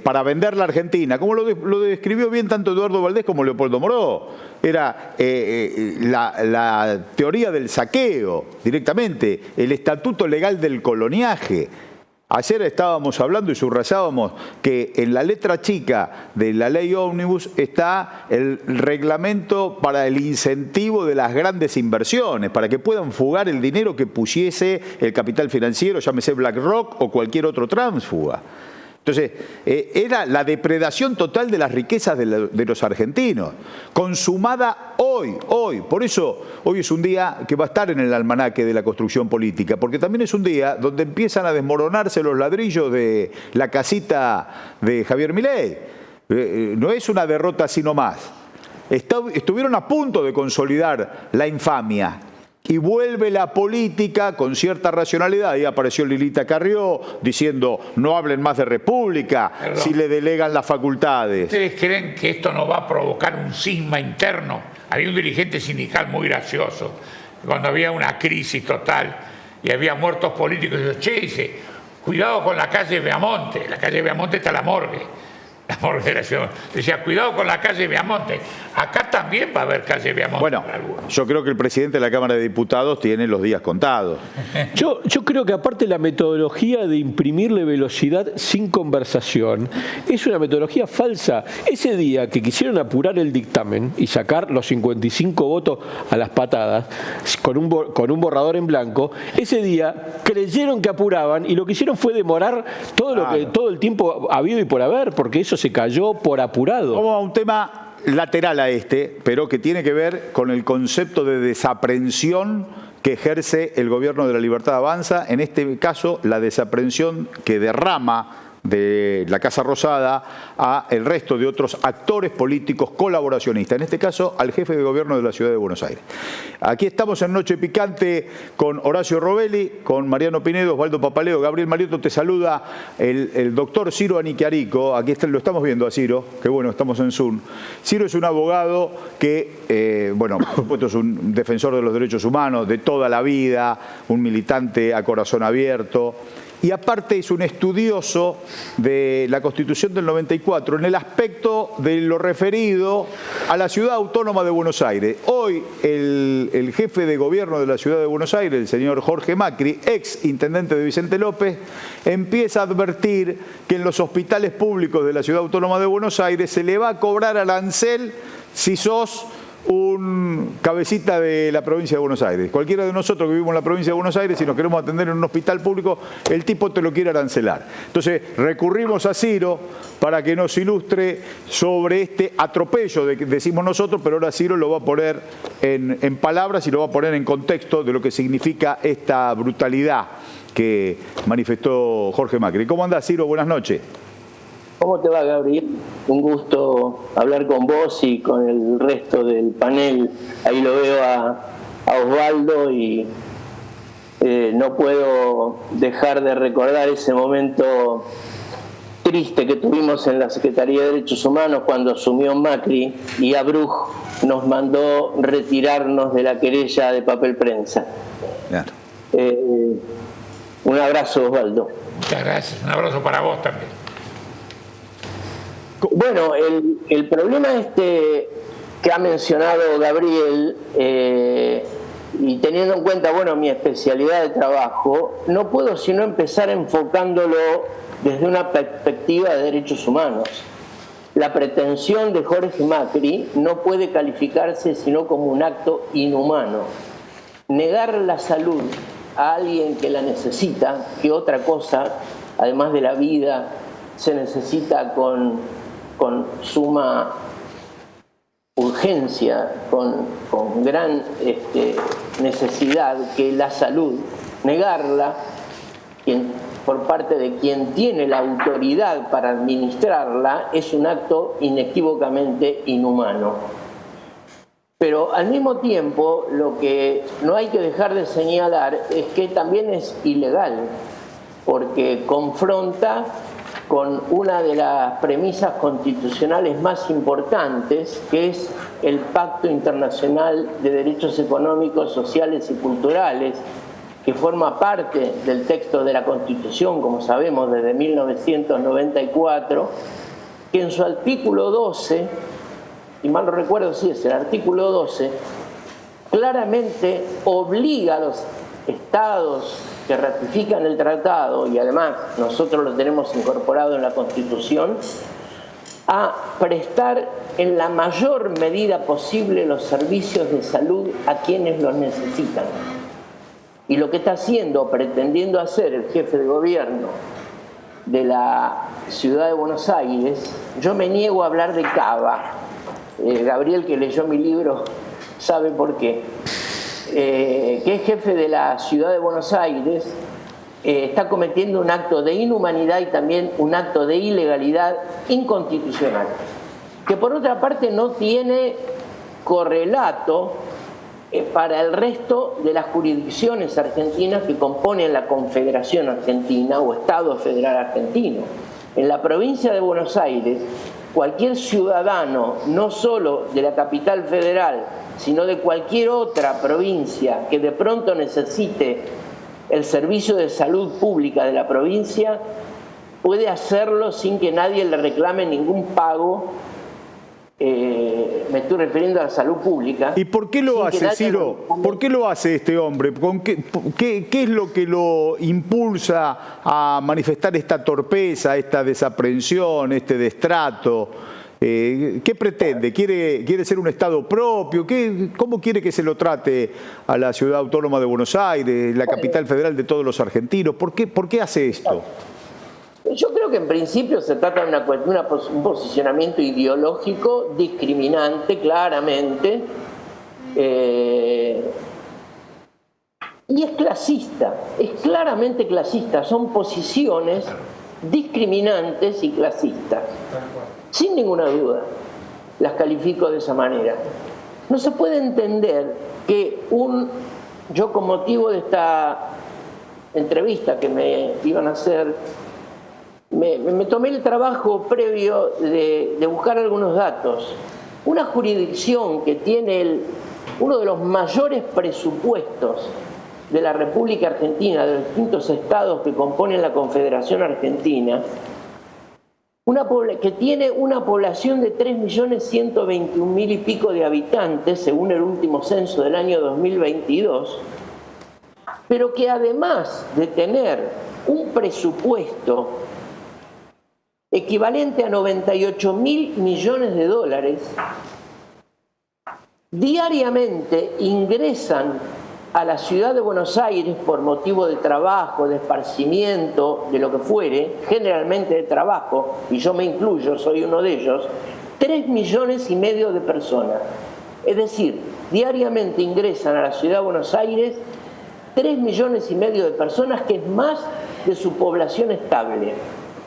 para vender la Argentina, como lo describió bien tanto Eduardo Valdés como Leopoldo Moró. Era la teoría del saqueo directamente, el estatuto legal del coloniaje. Ayer estábamos hablando y subrayábamos que en la letra chica de la ley ómnibus está el reglamento para el incentivo de las grandes inversiones, para que puedan fugar el dinero que pusiese el capital financiero, llámese BlackRock o cualquier otro tránsfuga. Entonces, era la depredación total de las riquezas de los argentinos, consumada hoy. Por eso, hoy es un día que va a estar en el almanaque de la construcción política, porque también es un día donde empiezan a desmoronarse los ladrillos de la casita de Javier Milei. No es una derrota así nomás. Estuvieron a punto de consolidar la infamia. Y vuelve la política con cierta racionalidad. Ahí apareció Lilita Carrió diciendo no hablen más de república. Perdón. Si le delegan las facultades. ¿Ustedes creen que esto no va a provocar un cisma interno? Había un dirigente sindical muy gracioso. Cuando había una crisis total y había muertos políticos, dice, cuidado con la calle Beamonte. La calle Beamonte está la morgue. La morgue de la ciudad. Decía, cuidado con la calle Beamonte. Acá también va a haber calle Beamonte. Bueno, yo creo que el presidente de la Cámara de Diputados tiene los días contados. Yo creo que aparte la metodología de imprimirle velocidad sin conversación es una metodología falsa. Ese día que quisieron apurar el dictamen y sacar los 55 votos a las patadas con un borrador en blanco, ese día creyeron que apuraban y lo que hicieron fue demorar todo el tiempo habido y por haber, porque eso se cayó por apurado. Vamos a un tema lateral a pero que tiene que ver con el concepto de desaprensión que ejerce el gobierno de la Libertad Avanza, en este caso la desaprensión que derrama de la Casa Rosada a el resto de otros actores políticos colaboracionistas, en este caso al jefe de gobierno de la Ciudad de Buenos Aires. Aquí estamos en Noche Picante con Horacio Robelli, con Mariano Pinedo, Osvaldo Papaleo, Gabriel Mariotto, te saluda el doctor Ciro Aniquiarico. Aquí lo estamos viendo a Ciro, que bueno, estamos en Zoom. Ciro es un abogado que, bueno, por supuesto es un defensor de los derechos humanos de toda la vida, un militante a corazón abierto. Y aparte es un estudioso de la Constitución del 94 en el aspecto de lo referido a la Ciudad Autónoma de Buenos Aires. Hoy el jefe de gobierno de la Ciudad de Buenos Aires, el señor Jorge Macri, ex intendente de Vicente López, empieza a advertir que en los hospitales públicos de la Ciudad Autónoma de Buenos Aires se le va a cobrar arancel si sos un cabecita de la provincia de Buenos Aires. Cualquiera de nosotros que vivimos en la provincia de Buenos Aires, si nos queremos atender en un hospital público, el tipo te lo quiere arancelar. Entonces recurrimos a Ciro para que nos ilustre sobre este atropello que decimos nosotros, pero ahora Ciro lo va a poner en palabras y lo va a poner en contexto de lo que significa esta brutalidad que manifestó Jorge Macri. ¿Cómo andás, Ciro? Buenas noches. ¿Cómo te va, Gabriel? Un gusto hablar con vos y con el resto del panel. Ahí lo veo a Osvaldo y no puedo dejar de recordar ese momento triste que tuvimos en la Secretaría de Derechos Humanos cuando asumió Macri y Abruj nos mandó retirarnos de la querella de papel prensa. Claro. Un abrazo, Osvaldo. Muchas gracias. Un abrazo para vos también. Bueno, el problema que ha mencionado Gabriel, y teniendo en cuenta, bueno, mi especialidad de trabajo, no puedo sino empezar enfocándolo desde una perspectiva de derechos humanos. La pretensión de Jorge Macri no puede calificarse sino como un acto inhumano. Negar la salud a alguien que la necesita, que otra cosa, además de la vida, se necesita con suma urgencia, con gran necesidad, que la salud, negarla por parte de quien tiene la autoridad para administrarla, es un acto inequívocamente inhumano. Pero al mismo tiempo, lo que no hay que dejar de señalar es que también es ilegal, porque confronta con una de las premisas constitucionales más importantes, que es el Pacto Internacional de Derechos Económicos, Sociales y Culturales, que forma parte del texto de la Constitución, como sabemos, desde 1994, que en su artículo 12, y mal no recuerdo si es el artículo 12, claramente obliga a los estados que ratifican el tratado, y además nosotros lo tenemos incorporado en la Constitución, a prestar en la mayor medida posible los servicios de salud a quienes los necesitan. Y lo que está haciendo, pretendiendo hacer el jefe de gobierno de la ciudad de Buenos Aires, yo me niego a hablar de Cava. Gabriel, que leyó mi libro, sabe por qué. Que es jefe de la ciudad de Buenos Aires, está cometiendo un acto de inhumanidad y también un acto de ilegalidad inconstitucional, que por otra parte no tiene correlato para el resto de las jurisdicciones argentinas que componen la Confederación Argentina o Estado Federal Argentino. En la provincia de Buenos Aires, cualquier ciudadano, no solo de la capital federal, sino de cualquier otra provincia que de pronto necesite el servicio de salud pública de la provincia, puede hacerlo sin que nadie le reclame ningún pago. Me estoy refiriendo a la salud pública. ¿Y por qué lo hace, Ciro? ¿Por qué lo hace este hombre? ¿Qué es lo que lo impulsa a manifestar esta torpeza, esta desaprensión, este destrato? ¿Qué pretende? ¿Quiere ser un Estado propio? ¿Cómo quiere que se lo trate a la Ciudad Autónoma de Buenos Aires, la capital federal de todos los argentinos? ¿Por qué hace esto? Yo creo que en principio se trata de un posicionamiento ideológico discriminante, claramente, y es clasista, es claramente clasista, son posiciones discriminantes y clasistas. Sin ninguna duda, las califico de esa manera. No se puede entender que yo con motivo de esta entrevista que me iban a hacer, me tomé el trabajo previo de buscar algunos datos. Una jurisdicción que tiene uno de los mayores presupuestos de la República Argentina, de los distintos estados que componen la Confederación Argentina, que tiene una población de 3.121.000 y pico de habitantes, según el último censo del año 2022, pero que además de tener un presupuesto equivalente a 98.000 millones de dólares, diariamente ingresan a la ciudad de Buenos Aires por motivo de trabajo, de esparcimiento, de lo que fuere, generalmente de trabajo, y yo me incluyo, soy uno de ellos, 3,5 millones de personas. Es decir, diariamente ingresan a la ciudad de Buenos Aires 3,5 millones de personas, que es más de su población estable.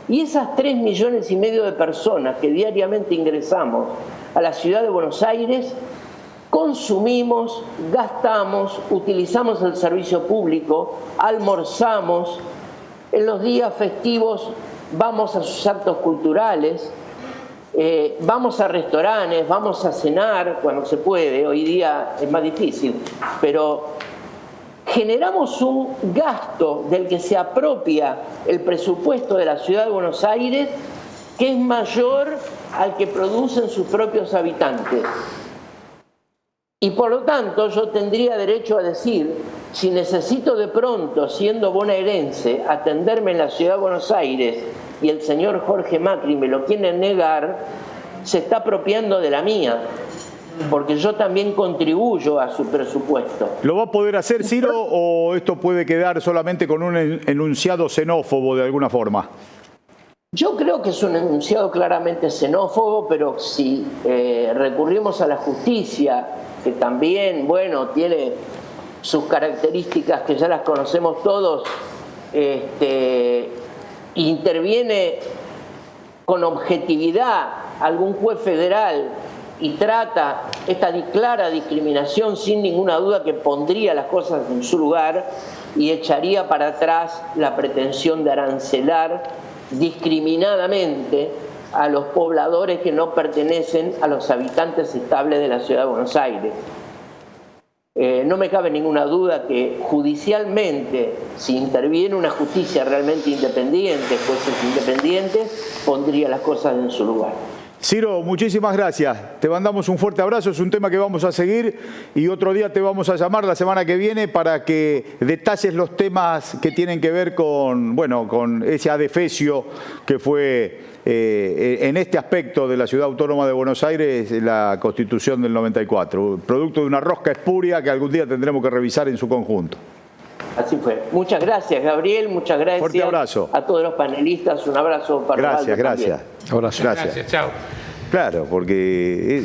Y esas 3,5 millones de personas que diariamente ingresamos a la ciudad de Buenos Aires, consumimos, gastamos, utilizamos el servicio público, almorzamos, en los días festivos vamos a sus actos culturales, vamos a restaurantes, vamos a cenar cuando se puede, hoy día es más difícil, pero generamos un gasto del que se apropia el presupuesto de la ciudad de Buenos Aires, que es mayor al que producen sus propios habitantes. Y por lo tanto yo tendría derecho a decir, si necesito de pronto, siendo bonaerense, atenderme en la ciudad de Buenos Aires y el señor Jorge Macri me lo quiere negar, se está apropiando de la mía, porque yo también contribuyo a su presupuesto. ¿Lo va a poder hacer, Ciro, o esto puede quedar solamente con un enunciado xenófobo de alguna forma? Yo creo que es un enunciado claramente xenófobo, pero si recurrimos a la justicia, que también, bueno, tiene sus características que ya las conocemos todos, interviene con objetividad algún juez federal y trata esta clara discriminación, sin ninguna duda que pondría las cosas en su lugar y echaría para atrás la pretensión de arancelar discriminadamente a los pobladores que no pertenecen a los habitantes estables de la ciudad de Buenos Aires. No me cabe ninguna duda que judicialmente, si interviene una justicia realmente independiente, jueces independientes, pondría las cosas en su lugar. Ciro, muchísimas gracias. Te mandamos un fuerte abrazo. Es un tema que vamos a seguir y otro día te vamos a llamar la semana que viene para que detalles los temas que tienen que ver con, bueno, con ese adefesio que fue en este aspecto de la Ciudad Autónoma de Buenos Aires, la Constitución del 94, producto de una rosca espuria que algún día tendremos que revisar en su conjunto. Así fue. Muchas gracias, Gabriel. Muchas gracias. Fuerte abrazo. A todos los panelistas. Un abrazo para Gracias, Osvaldo gracias. también. Abrazo. Gracias, chao. Claro, porque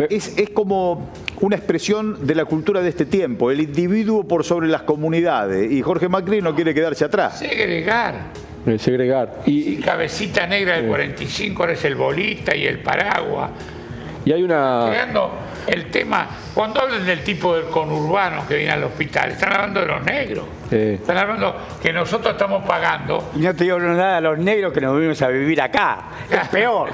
es como una expresión de la cultura de este tiempo, el individuo por sobre las comunidades, y Jorge Macri no quiere quedarse atrás. Segregar. Y cabecita negra del 45, ahora es el bolita y el paraguas. Y hay una... Creando el tema, cuando hablan del tipo del conurbano que viene al hospital, están hablando de los negros. Están hablando que nosotros estamos pagando. Y no te digo nada a los negros que nos venimos a vivir acá. Es peor.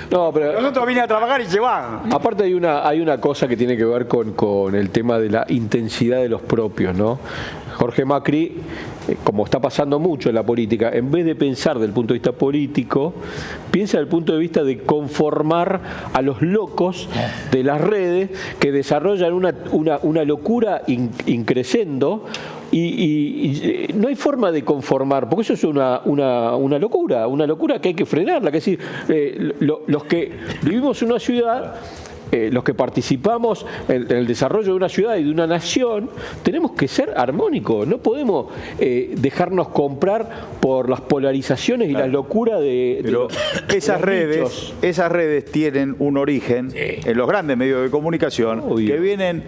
No, pero Nosotros vinimos a trabajar y se van. aparte hay una cosa que tiene que ver con el tema de la intensidad de los propios, ¿no? Jorge Macri, como está pasando mucho en la política, en vez de pensar desde el punto de vista político, piensa desde el punto de vista de conformar a los locos de las redes que desarrollan una locura increscendo. Y no hay forma de conformar, porque eso es una locura que hay que frenarla. Que es decir, los que vivimos en una ciudad, los que participamos en el desarrollo de una ciudad y de una nación, tenemos que ser armónicos. No podemos dejarnos comprar por las polarizaciones y la locura Pero esas redes tienen un origen en los grandes medios de comunicación que vienen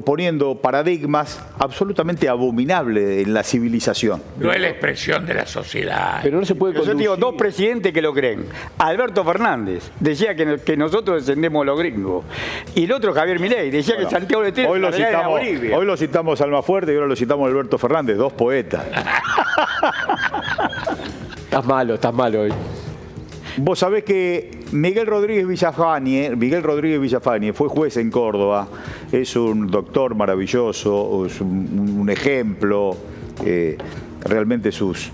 poniendo paradigmas absolutamente abominables en la civilización. No es la expresión de la sociedad. Pero no se puede Yo conducir. digo, dos presidentes que lo creen. Alberto Fernández decía que nosotros descendemos los gringos. Y el otro, Javier Milei, decía que Santiago de Estero Hoy era Bolivia. lo citamos a Almafuerte y ahora lo citamos a Alberto Fernández, dos poetas. Estás malo hoy. Vos sabés que Miguel Rodríguez Villafañe fue juez en Córdoba, es un doctor maravilloso, es un ejemplo, realmente sus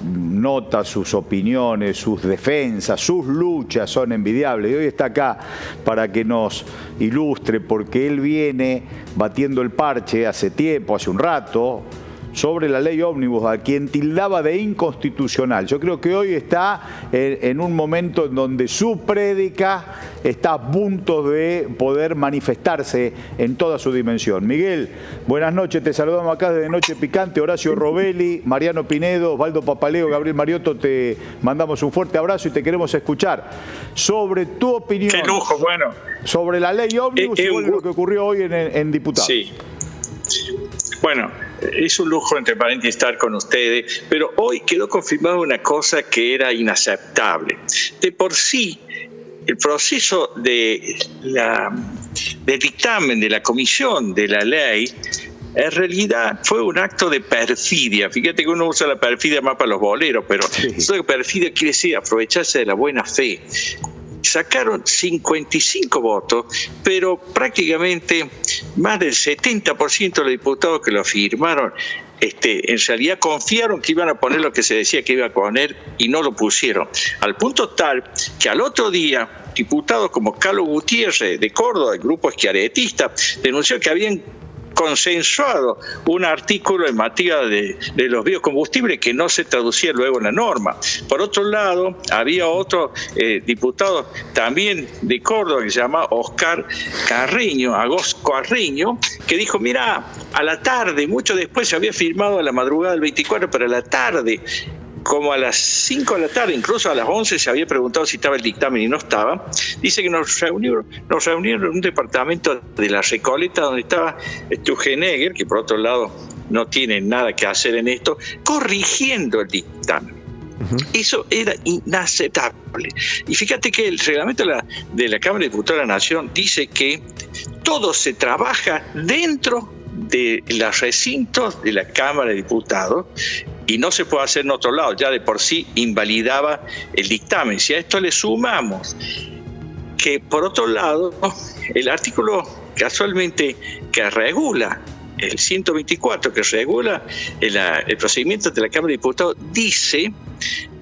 notas, sus opiniones, sus defensas, sus luchas son envidiables. Y hoy está acá para que nos ilustre, porque él viene batiendo el parche hace tiempo, hace un rato, sobre la ley ómnibus, a quien tildaba de inconstitucional. Yo creo que hoy está en un momento en donde su prédica está a punto de poder manifestarse en toda su dimensión. Miguel, buenas noches, te saludamos acá desde Noche Picante, Horacio Robelli, Mariano Pinedo, Osvaldo Papaleo, Gabriel Mariotto, te mandamos un fuerte abrazo y te queremos escuchar sobre tu opinión. Qué lujo, bueno. Sobre la ley ómnibus y lo que ocurrió hoy en diputados. Sí. Bueno, es un lujo, entre paréntesis, estar con ustedes, pero hoy quedó confirmada una cosa que era inaceptable. De por sí, el proceso del dictamen de la comisión de la ley en realidad fue un acto de perfidia. Fíjate que uno usa la perfidia más para los boleros, pero eso de perfidia quiere decir aprovecharse de la buena fe. Sacaron 55 votos, pero prácticamente más del 70% de los diputados que lo firmaron, en realidad confiaron que iban a poner lo que se decía que iba a poner y no lo pusieron. Al punto tal que al otro día, diputados como Carlos Gutiérrez de Córdoba, el grupo eschiaretista, denunció que habían consensuado un artículo en materia de los biocombustibles que no se traducía luego en la norma. Por otro lado, había otro diputado también de Córdoba que se llama Oscar Agos Carreño, que dijo, mira, a la tarde, mucho después se había firmado a la madrugada del 24, pero a la tarde, como a las 5 de la tarde, incluso a las 11 se había preguntado si estaba el dictamen y no estaba. Dice que nos reunieron en un departamento de La Recoleta donde estaba Stugenegger, que por otro lado no tiene nada que hacer en esto, corrigiendo el dictamen. Eso era inaceptable. Y fíjate que el reglamento de la Cámara de Diputados de la Nación dice que todo se trabaja dentro de los recintos de la Cámara de Diputados y no se puede hacer en otro lado. Ya de por sí invalidaba el dictamen. Si a esto le sumamos que, por otro lado, el artículo casualmente que regula, el 124, que regula el procedimiento de la Cámara de Diputados, dice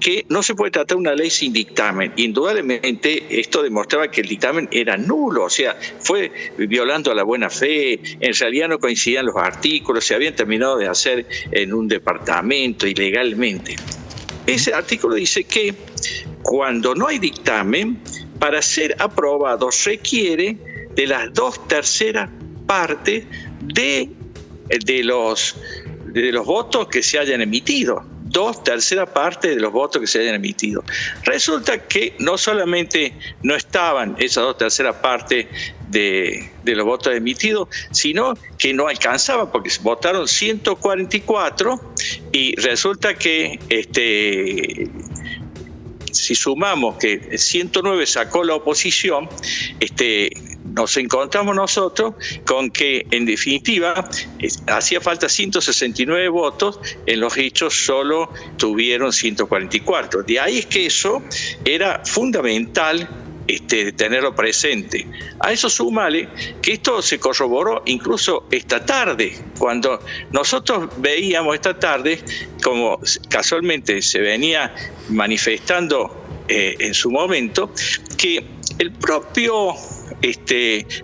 que no se puede tratar una ley sin dictamen. Indudablemente esto demostraba que el dictamen era nulo, o sea, fue violando a la buena fe, en realidad no coincidían los artículos, se habían terminado de hacer en un departamento ilegalmente. Ese artículo dice que cuando no hay dictamen, para ser aprobado requiere de las 2/3 partes de los votos que se hayan emitido. 2/3 partes de los votos que se hayan emitido. Resulta que no solamente no estaban esas 2/3 partes de los votos emitidos, sino que no alcanzaba, porque votaron 144 y resulta que si sumamos que 109 sacó la oposición, nos encontramos nosotros con que, en definitiva, hacía falta 169 votos, en los hechos solo tuvieron 144. De ahí es que eso era fundamental tenerlo presente. A eso súmale que esto se corroboró incluso esta tarde, cuando nosotros veíamos esta tarde, como casualmente se venía manifestando en su momento, que el propio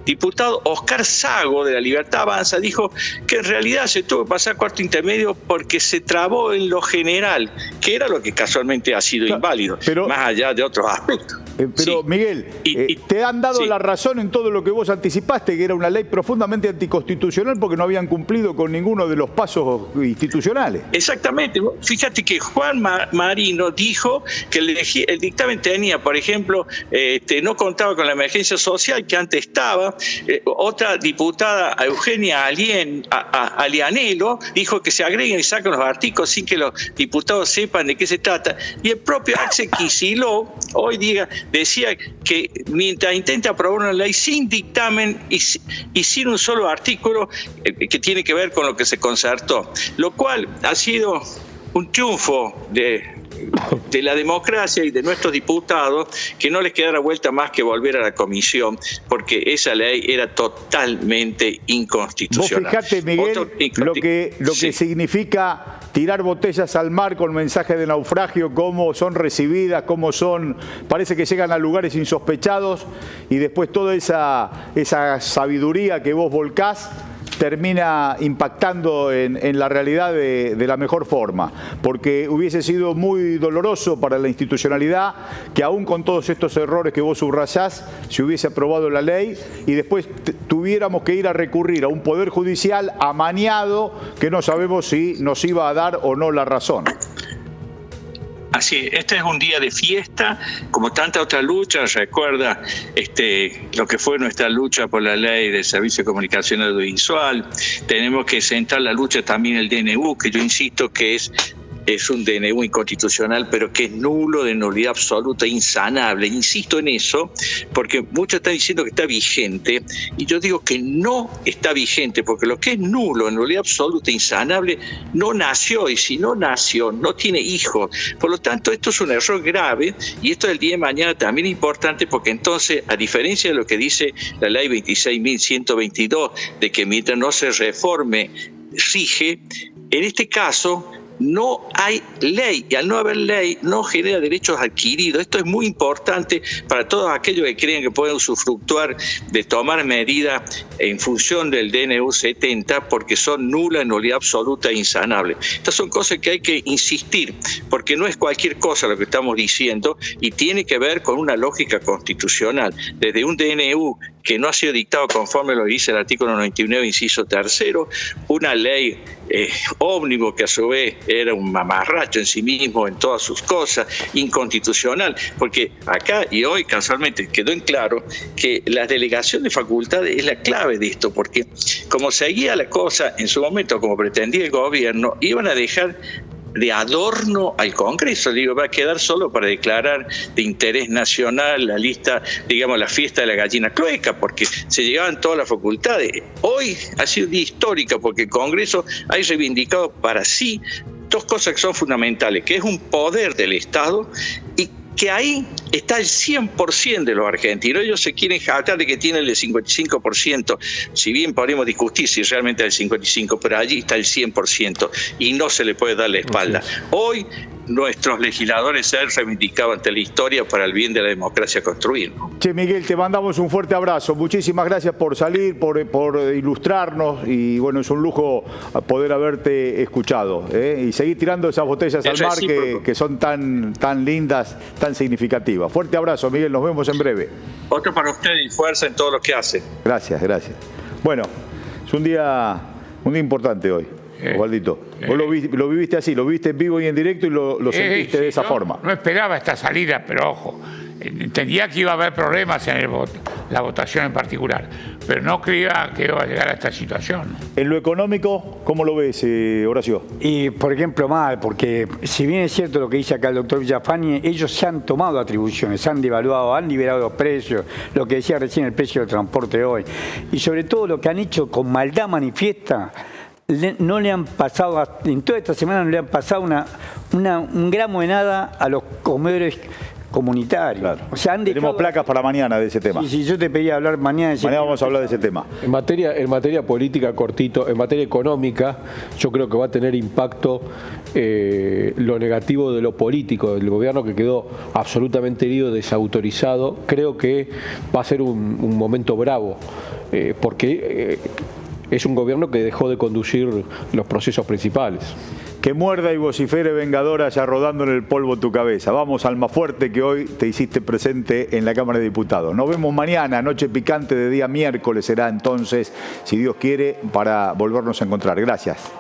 diputado Oscar Sago de la Libertad Avanza dijo que en realidad se tuvo que pasar cuarto intermedio porque se trabó en lo general, que era lo que casualmente ha sido inválido, más allá de otros aspectos. Pero sí. Miguel, te han dado la razón en todo lo que vos anticipaste, que era una ley profundamente anticonstitucional porque no habían cumplido con ninguno de los pasos institucionales. Exactamente. Fíjate que Juan Marino dijo que el dictamen tenía, por ejemplo, no contaba con la emergencia social que antes estaba. Otra diputada, Eugenia Alianelo, dijo que se agreguen y sacan los artículos sin que los diputados sepan de qué se trata. Y el propio Axel Kicillof hoy decía que mientras intenta aprobar una ley sin dictamen y sin un solo artículo que tiene que ver con lo que se concertó, lo cual ha sido un triunfo de la democracia y de nuestros diputados, que no les quedara vuelta más que volver a la comisión, porque esa ley era totalmente inconstitucional. Vos fijate, Miguel, lo que significa tirar botellas al mar con mensaje de naufragio, cómo son recibidas, cómo son, parece que llegan a lugares insospechados, y después toda esa sabiduría que vos volcás termina impactando en la realidad de la mejor forma, porque hubiese sido muy doloroso para la institucionalidad que aún con todos estos errores que vos subrayás, se hubiese aprobado la ley y después tuviéramos que ir a recurrir a un poder judicial amañado que no sabemos si nos iba a dar o no la razón. Así es, este es un día de fiesta, como tanta otra lucha. Recuerda lo que fue nuestra lucha por la ley del Servicio de Comunicación Audiovisual. Tenemos que centrar la lucha también en el DNU, que yo insisto que es un DNU inconstitucional, pero que es nulo, de nulidad absoluta, insanable. Insisto en eso, porque muchos están diciendo que está vigente, y yo digo que no está vigente, porque lo que es nulo, en nulidad absoluta, insanable, no nació, y si no nació, no tiene hijos. Por lo tanto, esto es un error grave, y esto del día de mañana también es importante, porque entonces, a diferencia de lo que dice la ley 26.122, de que mientras no se reforme, rige, en este caso no hay ley, y al no haber ley no genera derechos adquiridos. Esto es muy importante para todos aquellos que creen que pueden usufructuar de tomar medidas en función del DNU 70 porque son nulas, nulidad absoluta e insanable. Estas son cosas que hay que insistir, porque no es cualquier cosa lo que estamos diciendo y tiene que ver con una lógica constitucional. Desde un DNU que no ha sido dictado conforme lo dice el artículo 99, inciso 3, una ley ómnibus que a su vez era un mamarracho en sí mismo, en todas sus cosas, inconstitucional, porque acá y hoy casualmente quedó en claro que la delegación de facultades es la clave de esto, porque como seguía la cosa en su momento, como pretendía el gobierno, iban a dejar de adorno al Congreso. Digo, va a quedar solo para declarar de interés nacional la lista, digamos, la fiesta de la gallina clueca, porque se llegaban todas las facultades. Hoy ha sido un día histórico porque el Congreso ha reivindicado para sí dos cosas que son fundamentales, que es un poder del Estado y que ahí está el 100% de los argentinos. Ellos se quieren jactar de que tienen el 55%, si bien podríamos discutir si realmente es el 55%, pero allí está el 100% y no se le puede dar la espalda. Hoy nuestros legisladores se han reivindicado ante la historia para el bien de la democracia construir, ¿no? Che, Miguel, te mandamos un fuerte abrazo. Muchísimas gracias por salir, por ilustrarnos y bueno, es un lujo poder haberte escuchado, ¿eh? Y seguir tirando esas botellas al mar que son tan lindas, tan significativas. Fuerte abrazo, Miguel, nos vemos en breve. Otro para usted y fuerza en todo lo que hace. Gracias. Bueno, es un día importante hoy. Osvaldito, vos lo viviste así, lo viste en vivo y en directo y lo sentiste de esa forma. No esperaba esta salida, pero ojo, entendía que iba a haber problemas en la votación en particular, pero no creía que iba a llegar a esta situación. En lo económico, ¿cómo lo ves, Horacio? Y, por ejemplo, mal, porque si bien es cierto lo que dice acá el doctor Villafañe, ellos se han tomado atribuciones, se han devaluado, han liberado los precios, lo que decía recién el precio del transporte hoy. Y sobre todo lo que han hecho con maldad manifiesta, no le han pasado, en toda esta semana no le han pasado un gramo de nada a los comedores comunitarios. Claro. O sea, tenemos placas para mañana de ese tema. Sí, yo te pedía hablar mañana de ese tema. Vamos a hablar de ese tema. En materia política, cortito, en materia económica, yo creo que va a tener impacto lo negativo de lo político, del gobierno que quedó absolutamente herido, desautorizado. Creo que va a ser un momento bravo, porque es un gobierno que dejó de conducir los procesos principales. Que muerda y vocifere vengadora ya rodando en el polvo tu cabeza. Vamos, Almafuerte, que hoy te hiciste presente en la Cámara de Diputados. Nos vemos mañana, noche picante de día miércoles será entonces, si Dios quiere, para volvernos a encontrar. Gracias.